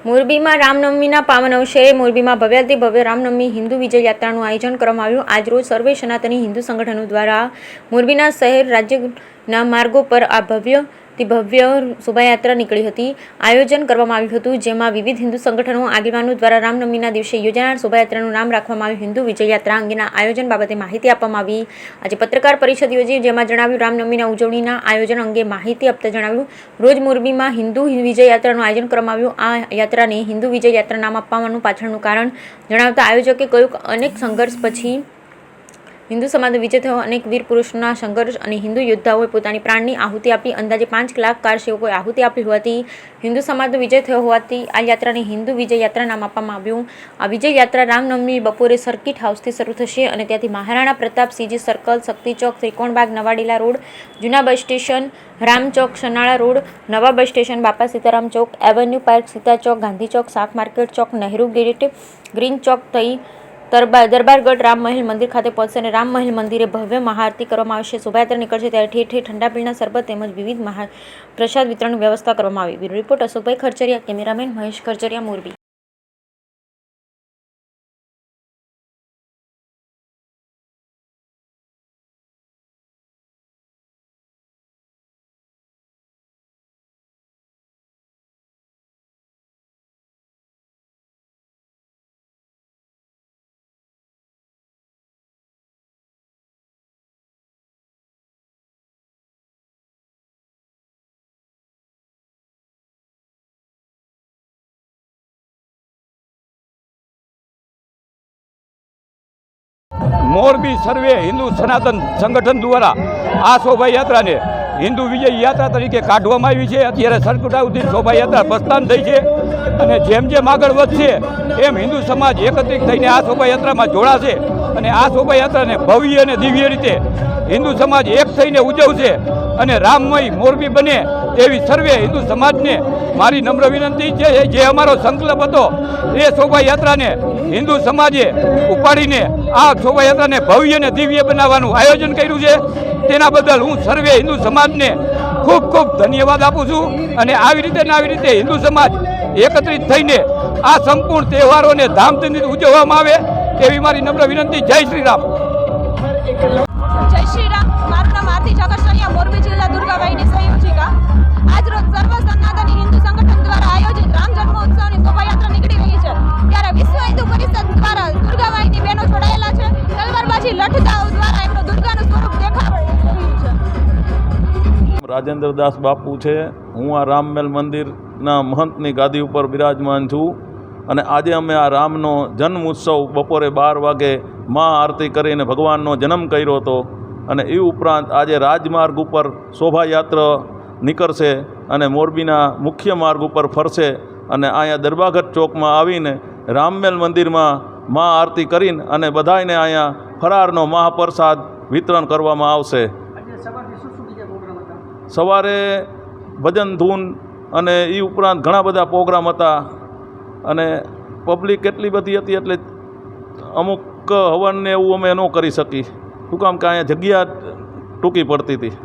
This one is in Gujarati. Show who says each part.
Speaker 1: મોરબીમાં રામનવમીના પાવન અવસરે મોરબીમાં ભવ્યાતિ ભવ્ય રામનવમી હિન્દુ વિજય યાત્રાનું આયોજન કરવામાં આવ્યું। આજરોજ સર્વે સનાતની હિન્દુ સંગઠનો દ્વારા મોરબીના શહેર રાજ્યના માર્ગો પર આ ભવ્ય શોભાયાત્રા નીકળી હતી આયોજન કરવામાં આવ્યું હતું, જેમાં વિવિધ હિન્દુ સંગઠનો આગેવાનો દ્વારા રામનવમીના દિવસે યોજાનાર શોભાયાત્રાનું નામ રાખવામાં આવ્યું હિન્દુ વિજય યાત્રા અંગેના આયોજન બાબતે માહિતી આપવામાં આવી। આજે પત્રકાર પરિષદ યોજી, જેમાં જણાવ્યું રામનવમીના ઉજવણીના આયોજન અંગે માહિતી આપતા જણાવ્યું, રોજ મોરબીમાં હિન્દુ વિજય યાત્રાનું આયોજન કરવામાં આવ્યું। આ યાત્રાને હિન્દુ વિજય યાત્રા નામ આપવાનું પાછળનું કારણ જણાવતા આયોજકે કહ્યું, અનેક સંઘર્ષ પછી હિન્દુ સમાજનો વિજય થયો। અનેક વીર પુરુષોના સંઘર્ષ અને હિન્દુ યોદ્ધાઓએ પોતાની પ્રાણની આહુતિ આપી અંદાજે 5 લાખ કારસેવકોએ આહુતિ આપી હોવાથી હિન્દુ સમાજનો વિજય થયો હોવાથી આ યાત્રાને હિન્દુ વિજય યાત્રા નામ આપવામાં આવ્યું। આ વિજય યાત્રા રામનવમી બપોરે સર્કિટ હાઉસથી શરૂ થશે અને ત્યાંથી મહારાણા પ્રતાપસિંહજી સર્કલ, શક્તિ ચોક, ત્રિકોણબાગ, નવાડીલા રોડ, જૂના બસ સ્ટેશન, રામ ચોક, સનાળા રોડ, નવા બસ સ્ટેશન, બાપા સીતારામ ચોક, એવન્યુ પાર્ક, સીતા ચોક, ગાંધી ચોક, શાક માર્કેટ ચોક, નહેરુ ગેટ, ગ્રીન ચોક થઈ દરબારગઢ રામ મહેલ મંદિર ખાતે પહોંચશે અને રામ મહેલ મંદિરે ભવ્ય મહાઆરતી કરવામાં આવશે। શોભાયાત્રા નીકળશે ત્યારે ઠેર ઠેર ઠંડા પીણા, શરબત તેમજ વિવિધ પ્રસાદ વિતરણની વ્યવસ્થા કરવામાં આવી। બ્યુરો રિપોર્ટ અશોકભાઈ ખરચરિયા, કેમેરામેન મહેશ ખરચરિયા, મોરબી।
Speaker 2: મોરબી સર્વે હિન્દુ સનાતન સંગઠન દ્વારા આ શોભાયાત્રાને હિન્દુ વિજય યાત્રા તરીકે કાઢવામાં આવી છે। અત્યારે સર્કિટ હાઉસથી શોભાયાત્રા પ્રસ્થાન થઈ છે અને જેમ જેમ આગળ વધશે એમ હિન્દુ સમાજ એકત્રિત થઈને આ શોભાયાત્રામાં જોડાશે અને આ શોભાયાત્રાને ભવ્ય અને દિવ્ય રીતે હિન્દુ સમાજ એક થઈને ઉજવશે અને રામમય મોરબી બને એવી સર્વે હિન્દુ સમાજને મારી નમ્ર વિનંતી છે। જે અમારો સંકલ્પ હતો એ શોભાયાત્રાને હિન્દુ સમાજે ઉપાડીને આ શોભાયાત્રાને ભવ્ય અને દિવ્ય બનાવવાનું આયોજન કર્યું છે। તેના બદલ હું સર્વે હિન્દુ સમાજને ખૂબ ખૂબ ધન્યવાદ આપું છું અને આવી રીતે હિન્દુ સમાજ એકત્રિત થઈને આ સંપૂર્ણ તહેવારોને ધામધૂમથી ઉજવવામાં આવે એવી મારી નમ્ર વિનંતી। જય શ્રી રામ।
Speaker 3: જય શ્રી રામ। મારું નામ આરતી ઠાકરસરિયા, મોરબી જિલ્લા દુર્ગાબાઈની સંયોજિકા। આજરોજ સર્વ સનાતની હિન્દુ સંગઠન દ્વારા આયોજિત રામ જન્મોત્સવની શોભાયાત્રા નીકળી રહી છે, ત્યારે વિશ્વ હિન્દુ પરિષદ દ્વારા દુર્ગાબાઈની બહેનો જોડાયેલા છે। તલવારબાજી લઠતાઓ દ્વારા એમનું દુર્ગાનું સ્વરૂપ દેખાડી રહ્યું છે।
Speaker 4: રાજેન્દ્રદાસ બાપુ છે, હું આ રામમેલ મંદિરના મહંતની ગાદી ઉપર બિરાજમાન છું અને આજે અમે આ રામનો જન્મ ઉત્સવ બપોરે 12 વાગે મા આરતી કરીને ભગવાનનો જન્મ કર્યો હતો અને એ ઉપરાંત આજે રાજમાર્ગ ઉપર શોભાયાત્રા નીકળશે અને મોરબીના મુખ્ય માર્ગ ઉપર ફરશે અને અહીંયા દરબારગઢ ચોકમાં આવીને રામમેલ મંદિરમાં મા આરતી કરીને અને બધાને અહીંયા ફરારનો મહાપ્રસાદ વિતરણ કરવામાં આવશે। સવારે ભજન ધૂન અને એ ઉપરાંત ઘણા બધા પ્રોગ્રામ હતા અને પબ્લિક એટલી બધી હતી એટલે અમુક હવનને એવું અમે ન કરી શકી, શું કામ કે અહીંયા જગ્યા ટૂંકી પડતી હતી।